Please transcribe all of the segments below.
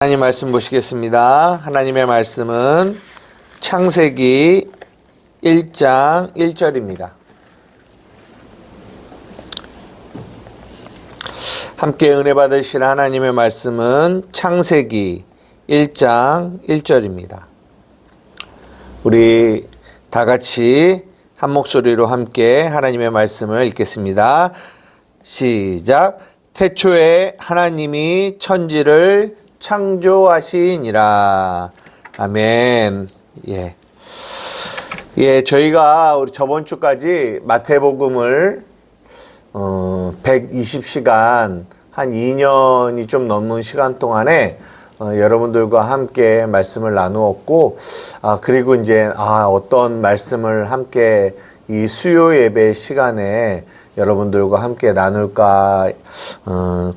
하나님 말씀 보시겠습니다. 하나님의 말씀은 창세기 1장 1절입니다. 함께 은혜 받으실 하나님의 말씀은 창세기 1장 1절입니다. 우리 다 같이 한 목소리로 함께 하나님의 말씀을 읽겠습니다. 시작. 태초에 하나님이 천지를 창조하시니라. 아멘. 저희가 우리 저번 주까지 마태복음을 120시간 한 2년이 좀 넘는 시간 동안에 여러분들과 함께 말씀을 나누었고, 그리고 이제 어떤 말씀을 함께 이 수요 예배 시간에 여러분들과 함께 나눌까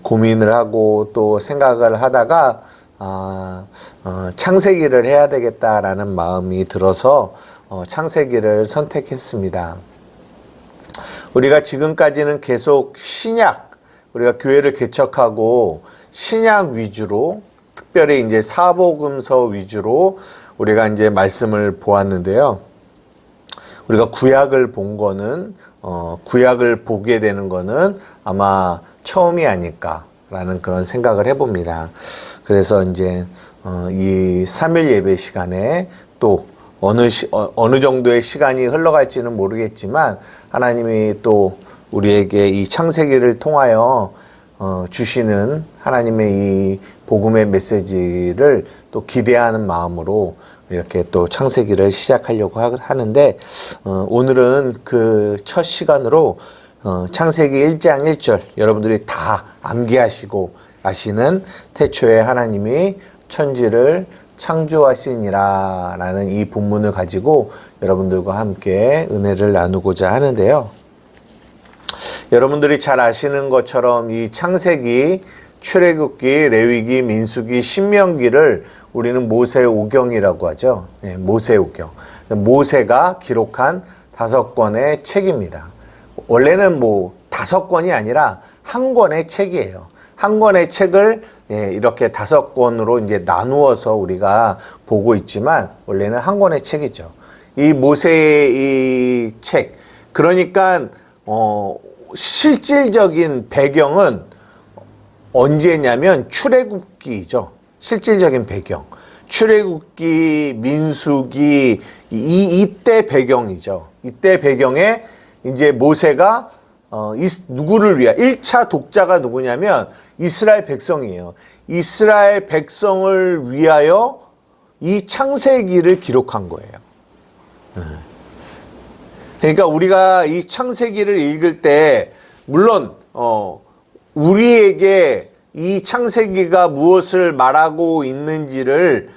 고민을 하고 또 생각을 하다가 창세기를 해야 되겠다라는 마음이 들어서 창세기를 선택했습니다. 우리가 지금까지는 계속 신약, 우리가 교회를 개척하고 신약 위주로, 특별히 이제 사복음서 위주로 우리가 이제 말씀을 보았는데요. 우리가 구약을 본 거는 구약을 보게 되는 거는 아마 처음이 아닐까라는 그런 생각을 해봅니다. 그래서 이제 이 3일 예배 시간에 또 어느 정도의 시간이 흘러갈지는 모르겠지만 하나님이 또 우리에게 이 창세기를 통하여 주시는 하나님의 이 복음의 메시지를 또 기대하는 마음으로 이렇게 또 창세기를 시작하려고 하는데, 오늘은 그 첫 시간으로 창세기 1장 1절 여러분들이 다 암기하시고 아시는 태초에 하나님이 천지를 창조하시니라 라는 이 본문을 가지고 여러분들과 함께 은혜를 나누고자 하는데요. 여러분들이 잘 아시는 것처럼 이 창세기, 출애굽기, 레위기, 민수기, 신명기를 우리는 모세오경이라고 하죠. 모세오경. 모세가 기록한 5권의 책입니다. 원래는 5권이 아니라 한 권의 책이에요. 한 권의 책을 이렇게 5권으로 이제 나누어서 우리가 보고 있지만 원래는 한 권의 책이죠. 이 모세의 이 책. 그러니까 실질적인 배경은 언제냐면 출애굽기죠. 실질적인 배경. 출애굽기, 민수기 이때 배경이죠. 이때 배경에 이제 모세가 누구를 위하여 1차 독자가 누구냐면 이스라엘 백성이에요. 이스라엘 백성을 위하여 이 창세기를 기록한 거예요. 그러니까 우리가 이 창세기를 읽을 때 물론 우리에게 이 창세기가 무엇을 말하고 있는지를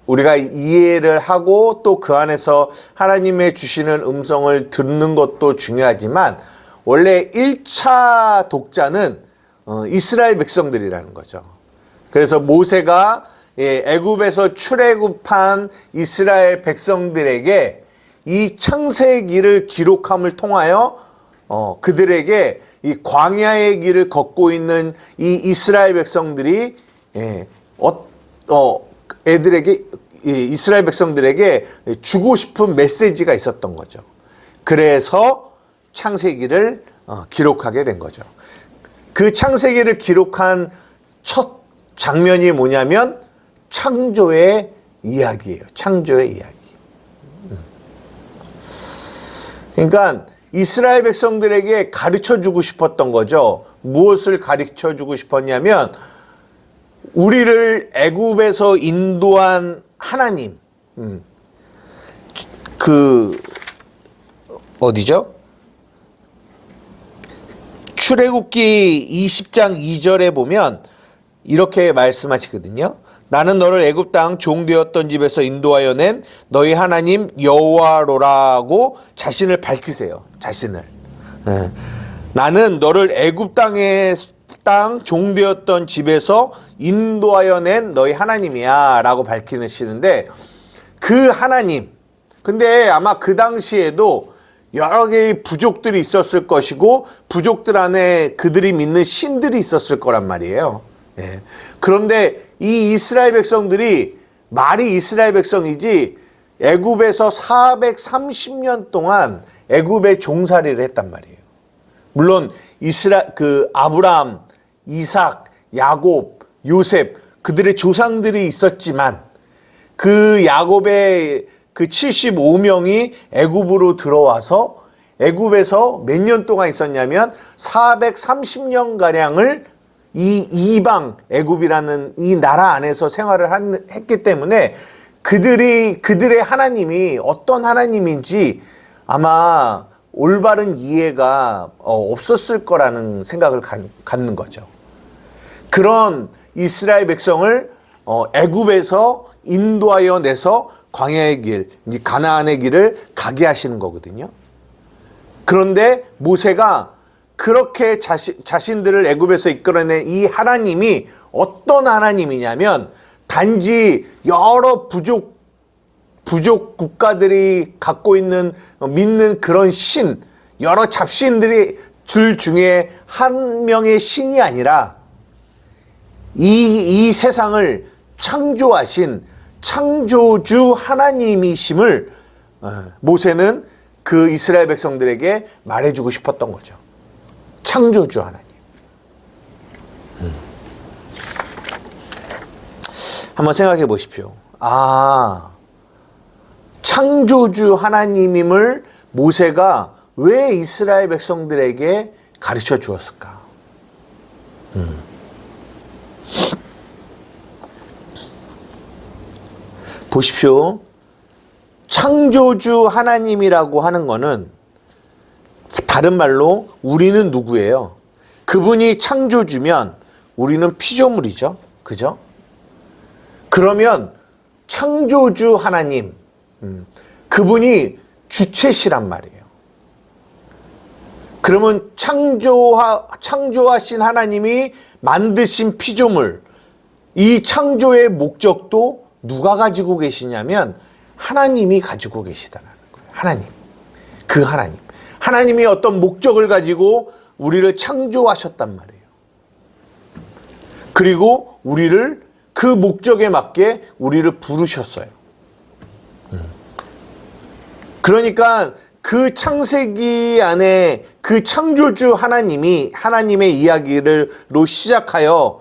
우리가 이해를 하고 또 그 안에서 하나님의 주시는 음성을 듣는 것도 중요하지만 원래 1차 독자는 이스라엘 백성들이라는 거죠. 그래서 모세가 애굽에서 출애굽한 이스라엘 백성들에게 이 창세기를 기록함을 통하여 그들에게 이 광야의 길을 걷고 있는 이 이스라엘 백성들이 이스라엘 백성들에게 주고 싶은 메시지가 있었던 거죠. 그래서 창세기를 기록하게 된 거죠. 그 창세기를 기록한 첫 장면이 뭐냐면 창조의 이야기예요. 창조의 이야기. 그러니까 이스라엘 백성들에게 가르쳐주고 싶었던 거죠. 무엇을 가르쳐주고 싶었냐면 우리를 애굽에서 인도한 하나님, 어디죠? 출애굽기 20장 2절에 보면 이렇게 말씀하시거든요. 나는 너를 애굽 땅 종되었던 집에서 인도하여 낸 너희 하나님 여호와로라고 자신을 밝히세요. 자신을. 나는 너를 애굽 땅 종되었던 집에서 인도하여 낸 너희 하나님이야 라고 밝히시는데, 그 하나님, 근데 아마 그 당시에도 여러 개의 부족들이 있었을 것이고 부족들 안에 그들이 믿는 신들이 있었을 거란 말이에요. 예. 그런데 이 이스라엘 백성들이 말이 이스라엘 백성이지 애굽에서 430년 동안 애굽에 종살이를 했단 말이에요. 물론 아브라함, 이삭, 야곱, 요셉 그들의 조상들이 있었지만 그 야곱의 그 75명이 애굽으로 들어와서 애굽에서 몇 년 동안 있었냐면 430년 가량을 이 이방 애굽이라는 이 나라 안에서 생활을 했기 때문에 그들의 하나님이 어떤 하나님인지 아마 올바른 이해가 없었을 거라는 생각을 갖는 거죠. 그런 이스라엘 백성을 애굽에서 인도하여 내서 광야의 길, 가나안의 길을 가게 하시는 거거든요. 그런데 모세가 그렇게 자신들을 애굽에서 이끌어낸 이 하나님이 어떤 하나님이냐면 단지 여러 부족 국가들이 갖고 있는 믿는 그런 신, 여러 잡신들이 둘 중에 한 명의 신이 아니라 이 세상을 창조하신 창조주 하나님이심을 모세는 그 이스라엘 백성들에게 말해주고 싶었던 거죠. 창조주 하나님. 한번 생각해 보십시오. 창조주 하나님임을 모세가 왜 이스라엘 백성들에게 가르쳐 주었을까? 보십시오. 창조주 하나님이라고 하는 거는 다른 말로 우리는 누구예요? 그분이 창조주면 우리는 피조물이죠. 그죠? 그러면 창조주 하나님, 그분이 주체시란 말이에요. 그러면 창조하신 하나님이 만드신 피조물, 이 창조의 목적도 누가 가지고 계시냐면 하나님이 가지고 계시다는 거예요. 하나님. 그 하나님. 하나님이 어떤 목적을 가지고 우리를 창조하셨단 말이에요. 그리고 우리를 그 목적에 맞게 우리를 부르셨어요. 그러니까 그 창세기 안에 그 창조주 하나님의 이야기로 시작하여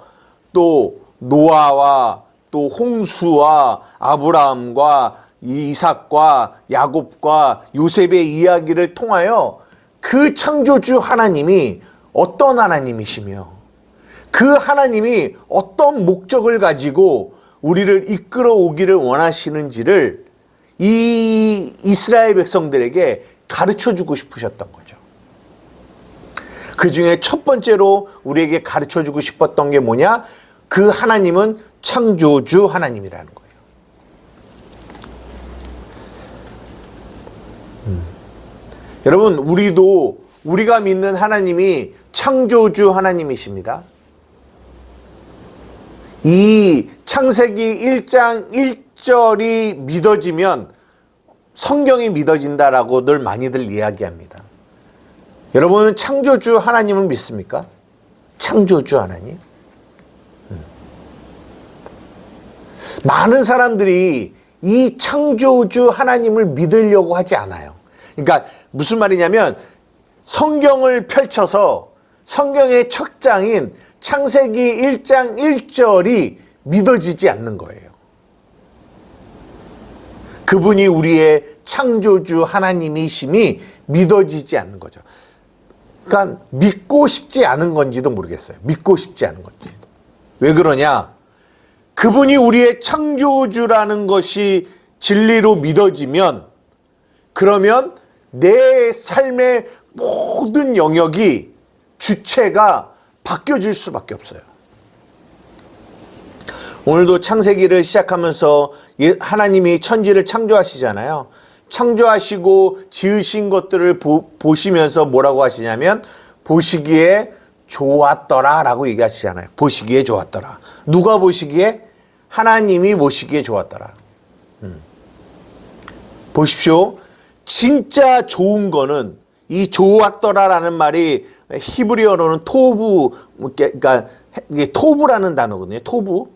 또 노아와 또 홍수와 아브라함과 이삭과 야곱과 요셉의 이야기를 통하여 그 창조주 하나님이 어떤 하나님이시며 그 하나님이 어떤 목적을 가지고 우리를 이끌어 오기를 원하시는지를 이 이스라엘 백성들에게 가르쳐 주고 싶으셨던 거죠. 그 중에 첫 번째로 우리에게 가르쳐 주고 싶었던 게 뭐냐? 그 하나님은 창조주 하나님이라는 거예요. 여러분, 우리가 믿는 하나님이 창조주 하나님이십니다. 이 창세기 1장 1절이 믿어지면 성경이 믿어진다라고 늘 많이들 이야기합니다. 여러분은 창조주 하나님을 믿습니까? 창조주 하나님? 많은 사람들이 이 창조주 하나님을 믿으려고 하지 않아요. 그러니까 무슨 말이냐면 성경을 펼쳐서 성경의 첫 장인 창세기 1장 1절이 믿어지지 않는 거예요. 그분이 우리의 창조주 하나님이심이 믿어지지 않는 거죠. 그러니까 믿고 싶지 않은 건지도 모르겠어요. 믿고 싶지 않은 건지도. 왜 그러냐? 그분이 우리의 창조주라는 것이 진리로 믿어지면 그러면 내 삶의 모든 영역이 주체가 바뀌어질 수밖에 없어요. 오늘도 창세기를 시작하면서 하나님이 천지를 창조하시잖아요. 창조하시고 지으신 것들을 보시면서 뭐라고 하시냐면 보시기에 좋았더라 라고 얘기하시잖아요. 보시기에 좋았더라. 누가 보시기에? 하나님이 보시기에 좋았더라. 보십시오. 진짜 좋은 거는 이 좋았더라라는 말이 히브리어로는 토부, 그러니까 이게 토부라는 단어거든요. 토부.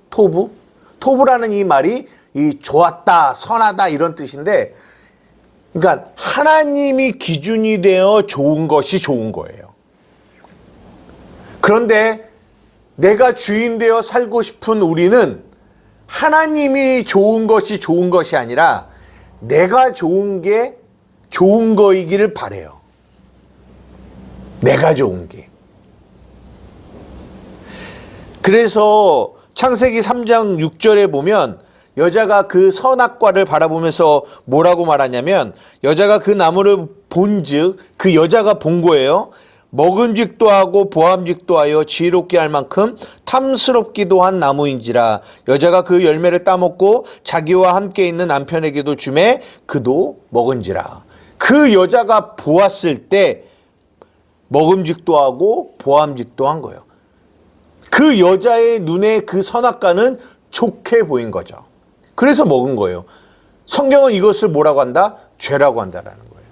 토브라는 이 말이 이 좋았다, 선하다 이런 뜻인데, 그러니까 하나님이 기준이 되어 좋은 것이 좋은 거예요. 그런데 내가 주인 되어 살고 싶은 우리는 하나님이 좋은 것이 아니라 내가 좋은 게 좋은 거이기를 바래요. 내가 좋은 게. 그래서 창세기 3장 6절에 보면 여자가 그 선악과를 바라보면서 뭐라고 말하냐면, 여자가 그 나무를 본즉, 그 여자가 본 거예요. 먹음직도 하고 보암직도 하여 지혜롭게 할 만큼 탐스럽기도 한 나무인지라. 여자가 그 열매를 따먹고 자기와 함께 있는 남편에게도 주매 그도 먹은지라. 그 여자가 보았을 때 먹음직도 하고 보암직도 한 거예요. 그 여자의 눈에 그 선악과는 좋게 보인 거죠. 그래서 먹은 거예요. 성경은 이것을 뭐라고 한다? 죄라고 한다라는 거예요.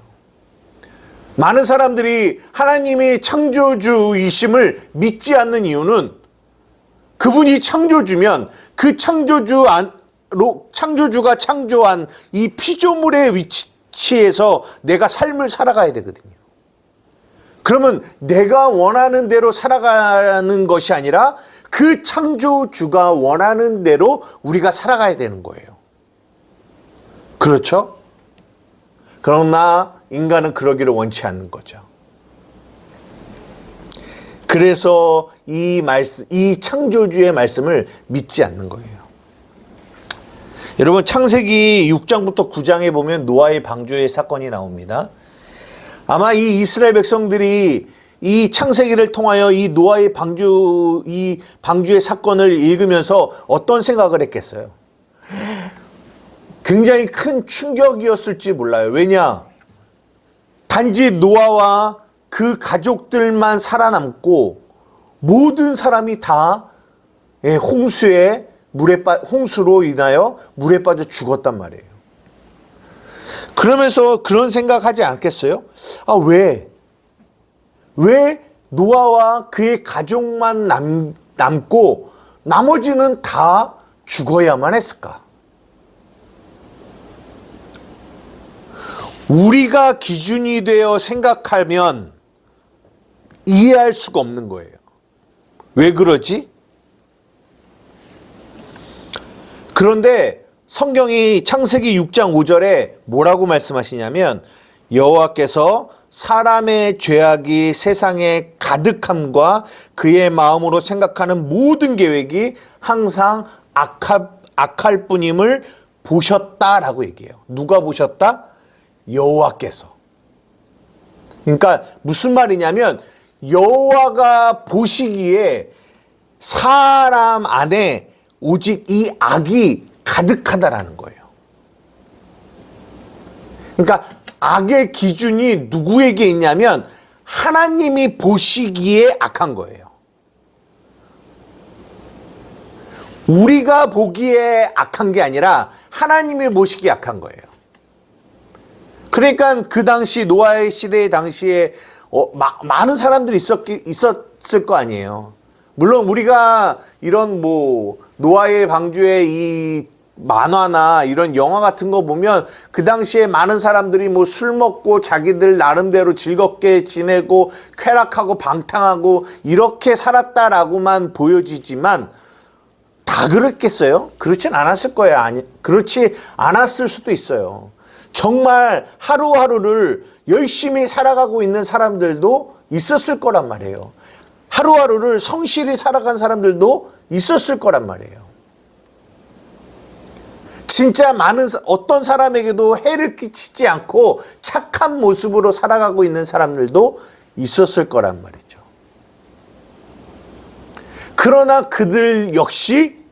많은 사람들이 하나님이 창조주이심을 믿지 않는 이유는, 그분이 창조주면 그 창조주가 창조한 이 피조물의 위치에서 내가 삶을 살아가야 되거든요. 그러면 내가 원하는 대로 살아가는 것이 아니라 그 창조주가 원하는 대로 우리가 살아가야 되는 거예요. 그렇죠? 그러나 인간은 그러기를 원치 않는 거죠. 그래서 이 창조주의 말씀을 믿지 않는 거예요. 여러분, 창세기 6장부터 9장에 보면 노아의 방주의 사건이 나옵니다. 아마 이 이스라엘 백성들이 이 창세기를 통하여 이 노아의 방주의 사건을 읽으면서 어떤 생각을 했겠어요? 굉장히 큰 충격이었을지 몰라요. 왜냐? 단지 노아와 그 가족들만 살아남고 모든 사람이 다 홍수로 인하여 물에 빠져 죽었단 말이에요. 그러면서 그런 생각하지 않겠어요? 왜 노아와 그의 가족만 남고 나머지는 다 죽어야만 했을까? 우리가 기준이 되어 생각하면 이해할 수가 없는 거예요. 왜 그러지? 그런데 성경이 창세기 6장 5절에 뭐라고 말씀하시냐면, 여호와께서 사람의 죄악이 세상에 가득함과 그의 마음으로 생각하는 모든 계획이 항상 악할 뿐임을 보셨다라고 얘기해요. 누가 보셨다? 여호와께서. 그러니까 무슨 말이냐면, 여호와가 보시기에 사람 안에 오직 이 악이 가득하다라는 거예요. 그러니까 악의 기준이 누구에게 있냐면 하나님이 보시기에 악한 거예요. 우리가 보기에 악한 게 아니라 하나님이 보시기에 악한 거예요. 그러니까 그 당시 노아의 시대 당시에 많은 사람들이 있었을 거 아니에요. 물론 우리가 이런 노아의 방주의 이 만화나 이런 영화 같은 거 보면 그 당시에 많은 사람들이 술 먹고 자기들 나름대로 즐겁게 지내고 쾌락하고 방탕하고 이렇게 살았다라고만 보여지지만 다 그랬겠어요? 그렇진 않았을 거예요. 그렇지 않았을 수도 있어요. 정말 하루하루를 열심히 살아가고 있는 사람들도 있었을 거란 말이에요. 하루하루를 성실히 살아간 사람들도 있었을 거란 말이에요. 진짜 어떤 사람에게도 해를 끼치지 않고 착한 모습으로 살아가고 있는 사람들도 있었을 거란 말이죠. 그러나 그들 역시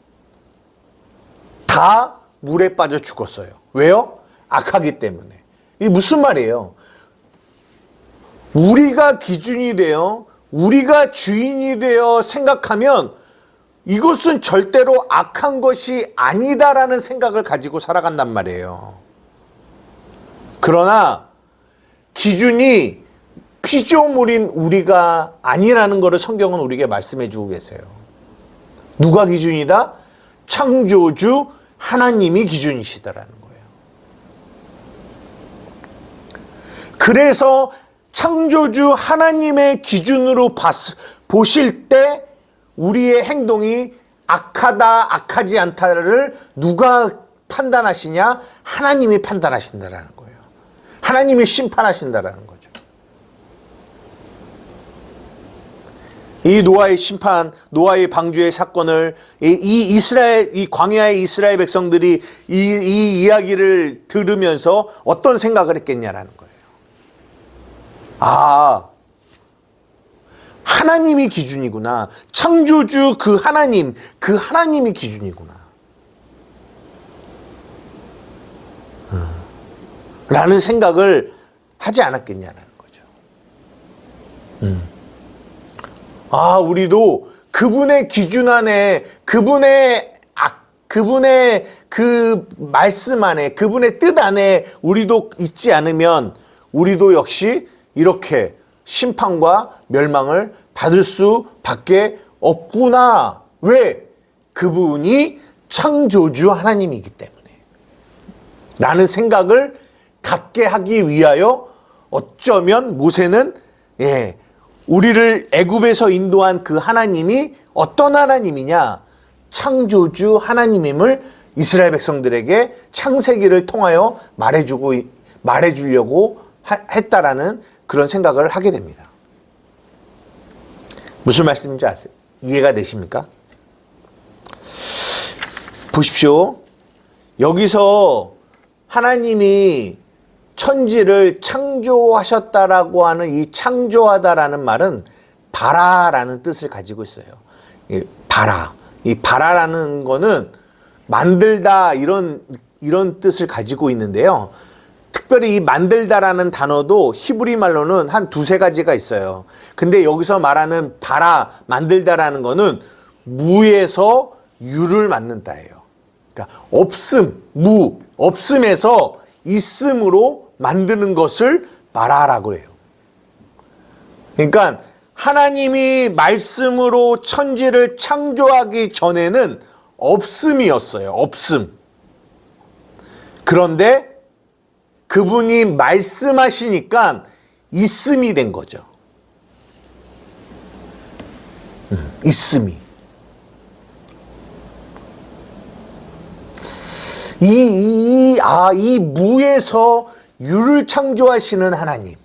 다 물에 빠져 죽었어요. 왜요? 악하기 때문에. 이게 무슨 말이에요? 우리가 기준이 되어, 우리가 주인이 되어 생각하면 이것은 절대로 악한 것이 아니다라는 생각을 가지고 살아간단 말이에요. 그러나 기준이 피조물인 우리가 아니라는 것을 성경은 우리에게 말씀해 주고 계세요. 누가 기준이다? 창조주 하나님이 기준이시다라는 거예요. 그래서 창조주 하나님의 기준으로 보실 때 우리의 행동이 악하다, 악하지 않다를 누가 판단하시냐? 하나님이 판단하신다라는 거예요. 하나님이 심판하신다라는 거죠. 이 노아의 심판, 노아의 방주의 사건을 이 광야의 이스라엘 백성들이 이 이야기를 들으면서 어떤 생각을 했겠냐라는 거예요. 아, 하나님이 기준이구나. 창조주 그 하나님이 기준이구나. 라는 생각을 하지 않았겠냐라는 거죠. 아, 우리도 그분의 기준 안에, 그분의 그 말씀 안에, 그분의 뜻 안에 우리도 있지 않으면 우리도 역시 이렇게 심판과 멸망을 받을 수밖에 없구나. 왜? 그분이 창조주 하나님이기 때문에. 라는 생각을 갖게 하기 위하여 어쩌면 모세는 우리를 애굽에서 인도한 그 하나님이 어떤 하나님이냐? 창조주 하나님임을 이스라엘 백성들에게 창세기를 통하여 말해주려고 했다라는 그런 생각을 하게 됩니다. 무슨 말씀인지 아세요? 이해가 되십니까? 보십시오. 여기서 하나님이 천지를 창조하셨다라고 하는 이 창조하다라는 말은 바라라는 뜻을 가지고 있어요. 바라. 이 바라라는 거는 만들다 이런 뜻을 가지고 있는데요. 특별히 이 만들다라는 단어도 히브리 말로는 한 두세 가지가 있어요. 근데 여기서 말하는 바라, 만들다라는 거는 무에서 유를 만든다예요. 그러니까 없음에서 있음으로 만드는 것을 바라라고 해요. 그러니까 하나님이 말씀으로 천지를 창조하기 전에는 없음이었어요. 없음. 그런데 그분이 말씀하시니까 있음이 된 거죠. 있음이. 이 무에서 유를 창조하시는 하나님.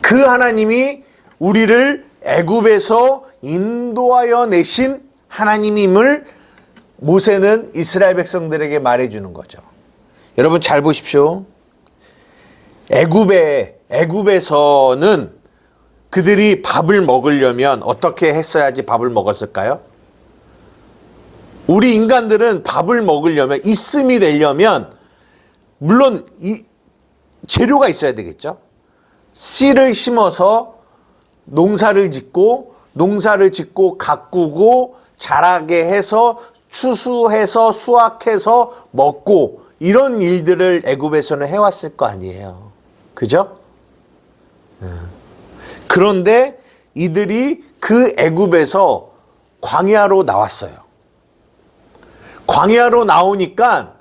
그 하나님이 우리를 애굽에서 인도하여 내신 하나님임을 모세는 이스라엘 백성들에게 말해주는 거죠. 여러분 잘 보십시오. 애굽에서는 그들이 밥을 먹으려면 어떻게 했어야지 밥을 먹었을까요? 우리 인간들은 밥을 먹으려면, 있음이 되려면 물론 이 재료가 있어야 되겠죠. 씨를 심어서 농사를 짓고 가꾸고 자라게 해서 추수해서 수확해서 먹고 이런 일들을 애굽에서는 해왔을 거 아니에요. 그죠? 그런데 이들이 그 애굽에서 광야로 나왔어요. 광야로 나오니까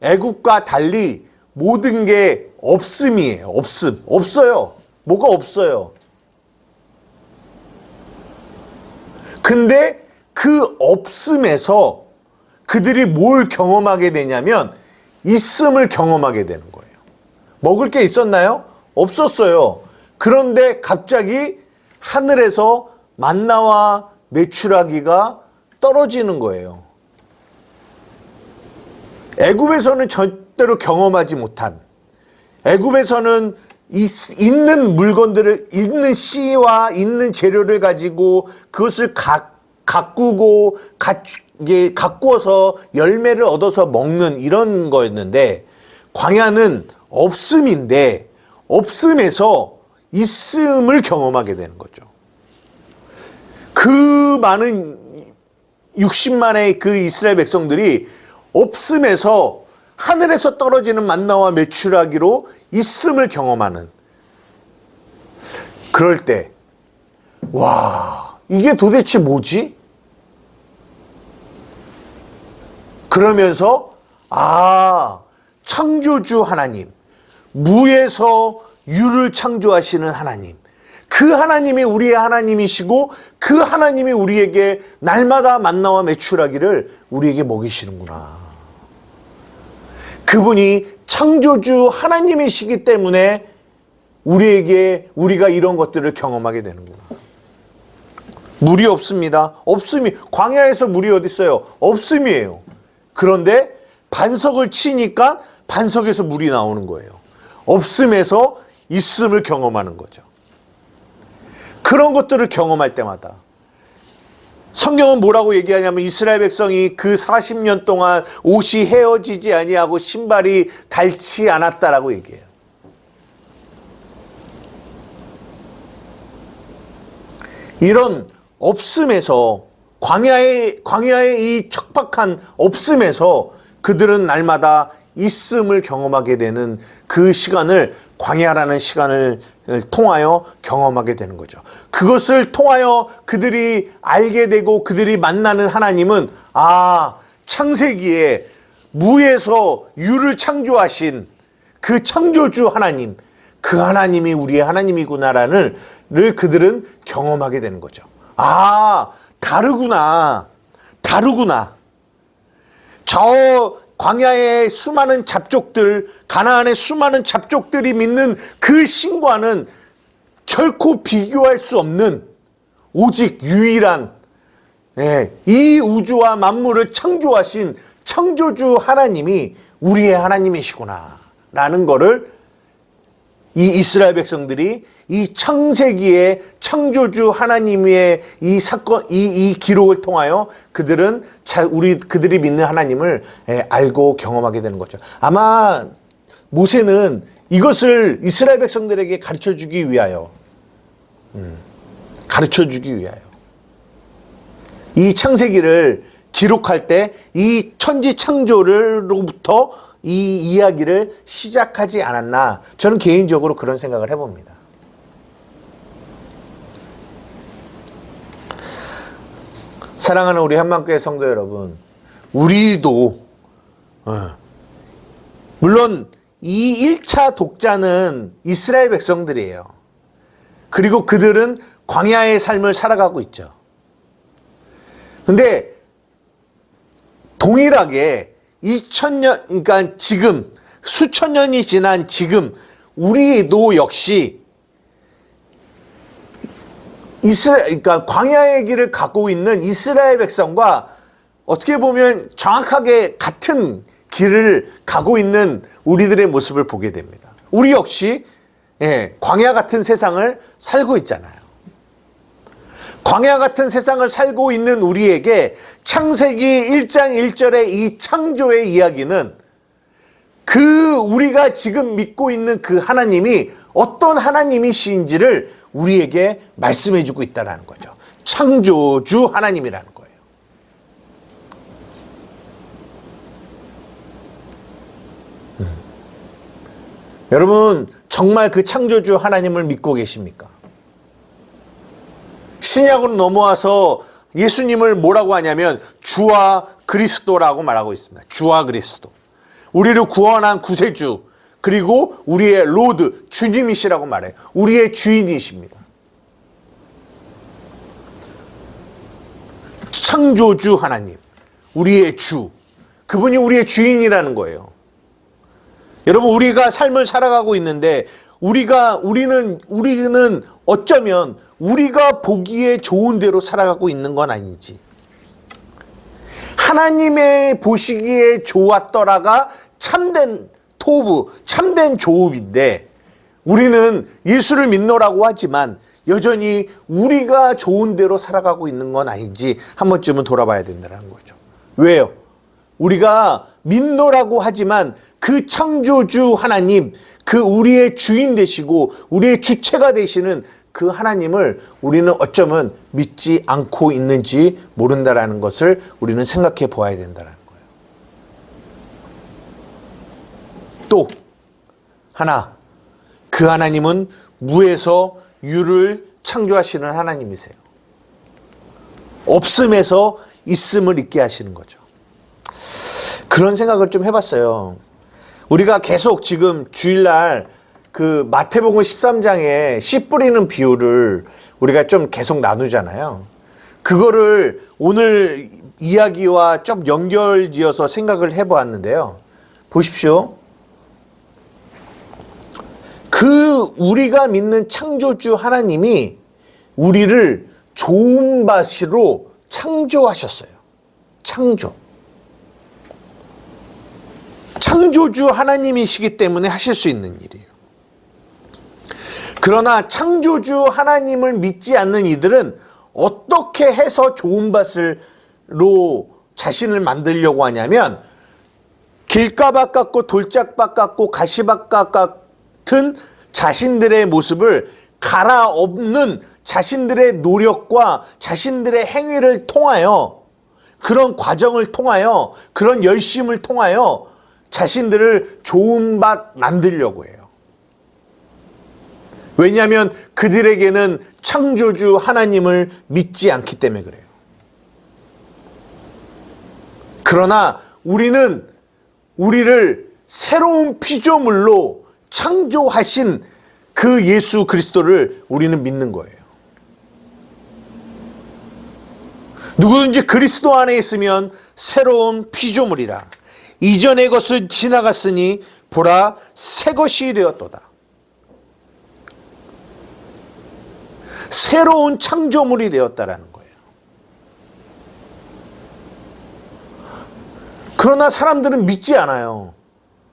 애굽과 달리 모든 게 없음이에요. 없어요. 뭐가 없어요. 근데 그 없음에서 그들이 뭘 경험하게 되냐면 있음을 경험하게 되는 거예요. 먹을 게 있었나요? 없었어요. 그런데 갑자기 하늘에서 만나와 메추라기가 떨어지는 거예요. 애굽에서는 절대로 경험하지 못한, 애굽에서는 있는 물건들을, 있는 씨와 있는 재료를 가지고 그것을 가꾸고 가꾸어서 열매를 얻어서 먹는 이런 거였는데, 광야는 없음인데 없음에서 있음을 경험하게 되는 거죠. 그 많은 60만의 그 이스라엘 백성들이 없음에서 하늘에서 떨어지는 만나와 메추라기로 있음을 경험하는, 그럴 때 와, 이게 도대체 뭐지? 그러면서 창조주 하나님, 무에서 유를 창조하시는 하나님, 그 하나님이 우리의 하나님이시고 그 하나님이 우리에게 날마다 만나와 메추라기를 우리에게 먹이시는구나. 그분이 창조주 하나님이시기 때문에 우리가 이런 것들을 경험하게 되는구나. 물이 없습니다. 없음이, 광야에서 물이 어디 있어요? 없음이에요. 그런데 반석을 치니까 반석에서 물이 나오는 거예요. 없음에서 있음을 경험하는 거죠. 그런 것들을 경험할 때마다 성경은 뭐라고 얘기하냐면 이스라엘 백성이 그 40년 동안 옷이 헤어지지 아니하고 신발이 닳지 않았다라고 얘기해요. 이런 없음에서, 광야의 이 척박한 없음에서 그들은 날마다 있음을 경험하게 되는 그 시간을, 광야라는 시간을 통하여 경험하게 되는 거죠. 그것을 통하여 그들이 알게 되고 그들이 만나는 하나님은 창세기에 무에서 유를 창조하신 그 창조주 하나님, 그 하나님이 우리의 하나님이구나라는 그들은 경험하게 되는 거죠. 다르구나. 저 광야의 수많은 잡족들, 가나안의 수많은 잡족들이 믿는 그 신과는 결코 비교할 수 없는 오직 유일한 이 우주와 만물을 창조하신 창조주 하나님이 우리의 하나님이시구나 라는 거를 이 이스라엘 백성들이 이 창세기의 창조주 하나님의 이 사건, 이 기록을 통하여 그들이 믿는 하나님을 알고 경험하게 되는 거죠. 아마 모세는 이것을 이스라엘 백성들에게 가르쳐 주기 위하여 이 창세기를 기록할 때 이 천지 창조로부터 이 이야기를 시작하지 않았나, 저는 개인적으로 그런 생각을 해봅니다. 사랑하는 우리 한방교회 성도 여러분, 우리도 물론 이 1차 독자는 이스라엘 백성들이에요. 그리고 그들은 광야의 삶을 살아가고 있죠. 근데 동일하게 2000년, 그러니까 지금 수천 년이 지난 지금 우리도 역시 그러니까 광야의 길을 가고 있는 이스라엘 백성과 어떻게 보면 정확하게 같은 길을 가고 있는 우리들의 모습을 보게 됩니다. 우리 역시 광야 같은 세상을 살고 있잖아요. 광야 같은 세상을 살고 있는 우리에게 창세기 1장 1절의 이 창조의 이야기는 우리가 지금 믿고 있는 그 하나님이 어떤 하나님이신지를 우리에게 말씀해 주고 있다는 거죠. 창조주 하나님이라는 거예요. 여러분, 정말 그 창조주 하나님을 믿고 계십니까? 신약으로 넘어와서 예수님을 뭐라고 하냐면 주와 그리스도라고 말하고 있습니다. 주와 그리스도. 우리를 구원한 구세주, 그리고 우리의 로드, 주님이시라고 말해요. 우리의 주인이십니다. 창조주 하나님, 우리의 주, 그분이 우리의 주인이라는 거예요. 여러분, 우리가 삶을 살아가고 있는데 우리는 어쩌면 우리가 보기에 좋은 대로 살아가고 있는 건 아닌지, 하나님의 보시기에 좋았더라가 참된 토부, 참된 조업인데 우리는 예수를 믿노라고 하지만 여전히 우리가 좋은 대로 살아가고 있는 건 아닌지 한 번쯤은 돌아봐야 된다는 거죠. 왜요? 우리가 믿노라고 하지만 그 창조주 하나님, 그 우리의 주인 되시고 우리의 주체가 되시는 그 하나님을 우리는 어쩌면 믿지 않고 있는지 모른다라는 것을 우리는 생각해 보아야 된다는 거예요. 또 하나, 그 하나님은 무에서 유를 창조하시는 하나님이세요. 없음에서 있음을 있게 하시는 거죠. 그런 생각을 좀 해봤어요. 우리가 계속 지금 주일날 그 마태복음 13장에 씨 뿌리는 비유를 우리가 좀 계속 나누잖아요. 그거를 오늘 이야기와 좀 연결지어서 생각을 해보았는데요. 보십시오. 우리가 믿는 창조주 하나님이 우리를 좋은 밭으로 창조하셨어요. 창조주 하나님이시기 때문에 하실 수 있는 일이에요. 그러나 창조주 하나님을 믿지 않는 이들은 어떻게 해서 좋은 밭으로 자신을 만들려고 하냐면 길가밭 같고 돌짝밭 같고 가시밭 같은 자신들의 모습을 갈아엎는 자신들의 노력과 자신들의 행위를 통하여, 그런 과정을 통하여, 그런 열심을 통하여 자신들을 좋은 밭 만들려고 해요. 왜냐하면 그들에게는 창조주 하나님을 믿지 않기 때문에 그래요. 그러나 우리는 우리를 새로운 피조물로 창조하신 그 예수 그리스도를 우리는 믿는 거예요. 누구든지 그리스도 안에 있으면 새로운 피조물이라. 이전의 것은 지나갔으니 보라 새 것이 되었도다. 새로운 창조물이 되었다라는 거예요. 그러나 사람들은 믿지 않아요.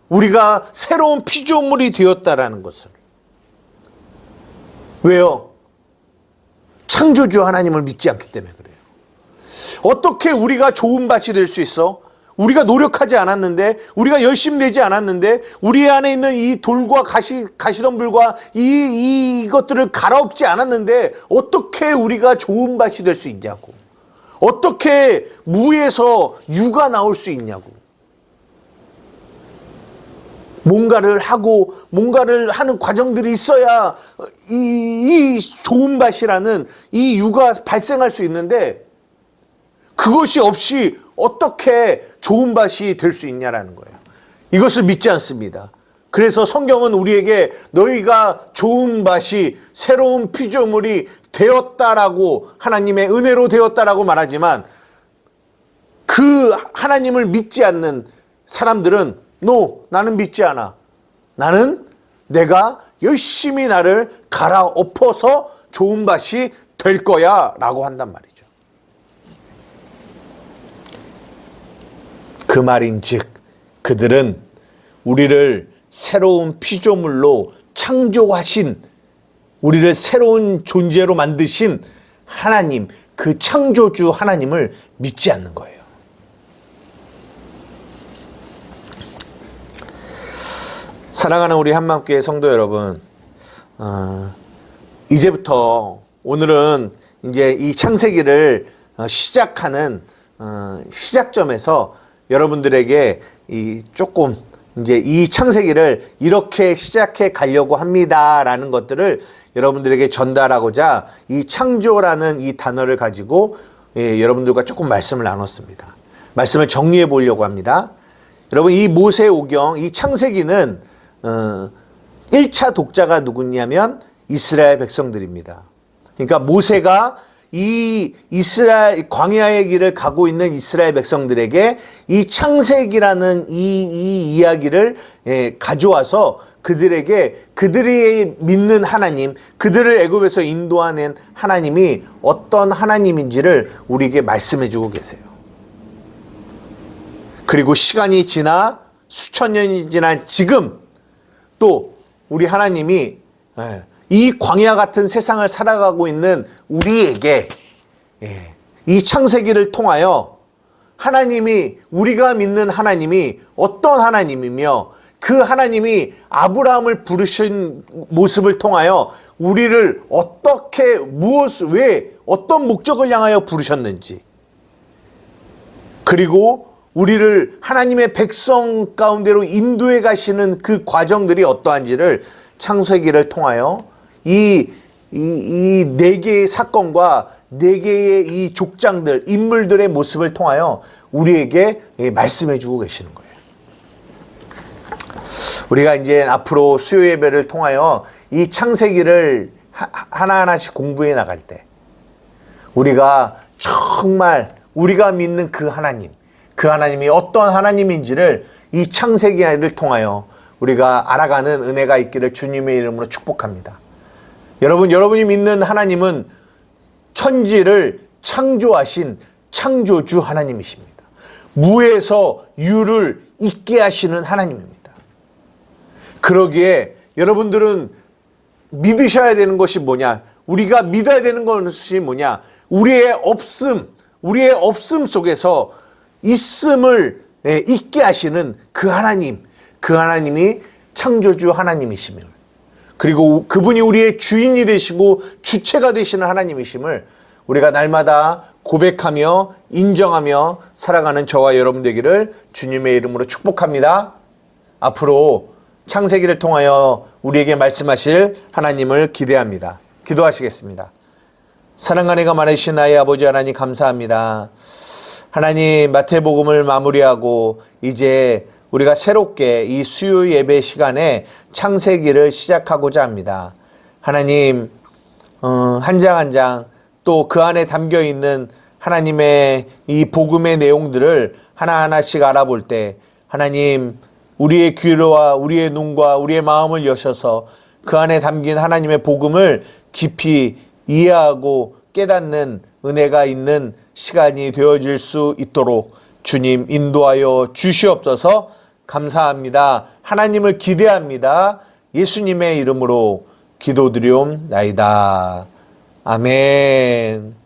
우리가 새로운 피조물이 되었다라는 것을. 왜요? 창조주 하나님을 믿지 않기 때문에 그래요. 어떻게 우리가 좋은 밭이 될 수 있어? 우리가 노력하지 않았는데, 우리가 열심히 내지 않았는데, 우리 안에 있는 이 돌과 가시덤불과 이것들을 갈아엎지 않았는데 어떻게 우리가 좋은 밭이 될 수 있냐고. 어떻게 무에서 유가 나올 수 있냐고. 뭔가를 하고 뭔가를 하는 과정들이 있어야 이 좋은 밭이라는 이 유가 발생할 수 있는데, 그것이 없이 어떻게 좋은 밭이 될 수 있냐라는 거예요. 이것을 믿지 않습니다. 그래서 성경은 우리에게 너희가 좋은 밭이 새로운 피조물이 되었다라고, 하나님의 은혜로 되었다라고 말하지만, 그 하나님을 믿지 않는 사람들은 나는 믿지 않아. 나는 내가 열심히 나를 갈아엎어서 좋은 밭이 될 거야 라고 한단 말이죠. 그 말인즉 그들은 우리를 새로운 피조물로 창조하신, 우리를 새로운 존재로 만드신 하나님, 그 창조주 하나님을 믿지 않는 거예요. 사랑하는 우리 한마음교회 성도 여러분, 이제부터 오늘은 이제 이 창세기를 시작하는 시작점에서 여러분들에게 조금 이제 이 창세기를 이렇게 시작해 가려고 합니다라는 것들을 여러분들에게 전달하고자 이 창조라는 이 단어를 가지고 여러분들과 조금 말씀을 나눴습니다. 말씀을 정리해 보려고 합니다. 여러분, 이 모세오경, 이 창세기는 1차 독자가 누구냐면 이스라엘 백성들입니다. 그러니까 모세가 이 이스라엘 광야의 길을 가고 있는 이스라엘 백성들에게 이 창세기라는 이 이야기를 가져와서 그들에게 그들이 믿는 하나님, 그들을 애굽에서 인도하는 하나님이 어떤 하나님인지를 우리에게 말씀해 주고 계세요. 그리고 시간이 지나 수천 년이 지난 지금 또 우리 하나님이 이 광야 같은 세상을 살아가고 있는 우리에게 이 창세기를 통하여 하나님이, 우리가 믿는 하나님이 어떤 하나님이며 그 하나님이 아브라함을 부르신 모습을 통하여 우리를 어떻게, 왜, 어떤 목적을 향하여 부르셨는지, 그리고 우리를 하나님의 백성 가운데로 인도해 가시는 그 과정들이 어떠한지를 창세기를 통하여 이 이 네 개의 사건과 네 개의 이 족장들, 인물들의 모습을 통하여 우리에게 말씀해 주고 계시는 거예요. 우리가 이제 앞으로 수요 예배를 통하여 이 창세기를 하나하나씩 공부해 나갈 때 우리가 정말 우리가 믿는 그 하나님이 어떤 하나님인지를 이 창세기를 통하여 우리가 알아가는 은혜가 있기를 주님의 이름으로 축복합니다. 여러분이 믿는 하나님은 천지를 창조하신 창조주 하나님이십니다. 무에서 유를 있게 하시는 하나님입니다. 그러기에 여러분들은 믿으셔야 되는 것이 뭐냐? 우리가 믿어야 되는 것이 뭐냐? 우리의 없음 속에서 있음을 있게 하시는 그 하나님이 창조주 하나님이심을, 그리고 그분이 우리의 주인이 되시고 주체가 되시는 하나님이심을 우리가 날마다 고백하며 인정하며 살아가는 저와 여러분 되기를 주님의 이름으로 축복합니다. 앞으로 창세기를 통하여 우리에게 말씀하실 하나님을 기대합니다. 기도하시겠습니다. 사랑과 은혜가 많으신 나의 아버지 하나님, 감사합니다. 하나님, 마태복음을 마무리하고 이제 우리가 새롭게 이 수요 예배 시간에 창세기를 시작하고자 합니다. 하나님, 한 장 한 장 또 그 안에 담겨 있는 하나님의 이 복음의 내용들을 하나하나씩 알아볼 때 하나님, 우리의 귀와 우리의 눈과 우리의 마음을 여셔서 그 안에 담긴 하나님의 복음을 깊이 이해하고 깨닫는 은혜가 있는 시간이 되어질 수 있도록 주님 인도하여 주시옵소서. 감사합니다. 하나님을 기대합니다. 예수님의 이름으로 기도드리옵나이다. 아멘.